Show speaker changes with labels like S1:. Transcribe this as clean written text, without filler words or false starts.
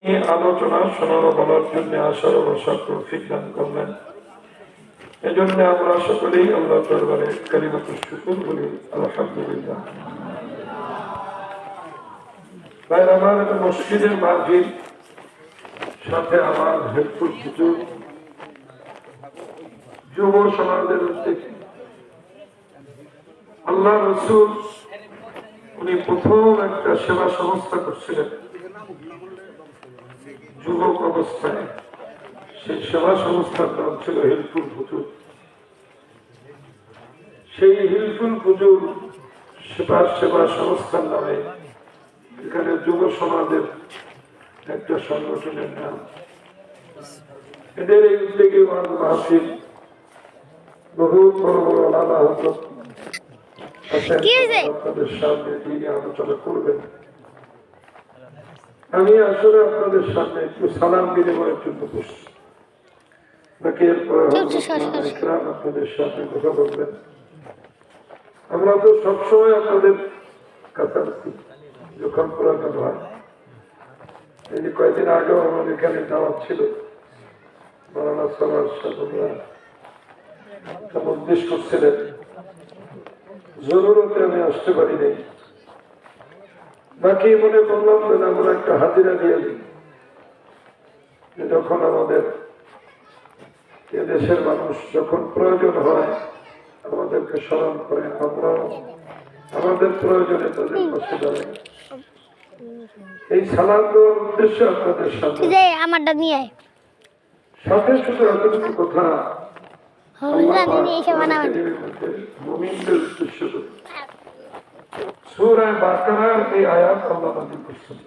S1: এই আলোচনা শোনানো বলার জন্য আসার অবসর তৌফিক দান করলেন। এজন্য আমরা সকলেই আল্লাহ দরবারে কালিমাতুশ শুকর বলি আলহামদুলিল্লাহ। তাই আমার মসজিদের মাহফিল, সাথে আমার হেল্পফুল কিছু যুব সমাজের উদ্যোগে আল্লাহ রসুল উনি প্রথম একটা সেবা সংস্থা করছিলেন যুবক অবস্থায়। সেই সেবা সংস্থার নাম ছিল হিলফুল ফুজুর। সেই হিলফুল ফুজুর সেবা সংস্থার নামে এখানে যুব সমাজের একটা সংগঠনের নাম। এদের এই উদ্যোগে মাহফিল বহু বড় বড় আলাদা হতো। আপনাদের সামনে তিনি আলোচনা করবেন। আমি আসলে আপনাদের সামনে একটু সালাম বিনিময়ের জন্য বসছি, বাকি আপনাদের সামনে কথা বলবেন। আমরা তো সবসময় আপনাদের কাছাকাছি যখন প্রয়োজন হয়। এই যে কয়েকদিন আগেও আমাদের এখানে দাওয়াত ছিল, মাওলানা সবার সাথে উদ্দেশ করছিলেন, জরুরতে আমি আসতে পারি নাই। বাকি মনে করলাম যে আমরা একটা হাজিরা দিয়ে দিই, যখন আমাদের দেশের মানুষ যখন প্রয়োজন হয় আমাদেরকে স্মরণ করে, আমরা আমাদের প্রয়োজনে তাদের পাশে দাঁড়াই। এই সালাম দেওয়ার উদ্দেশ্য আপনাদের সাথে শুধু এতটুকু কথা মুমিনদের উদ্দেশ্য করে সূরা বাকারার এই আয়াত আল্লাহ নাযিল করেছেন।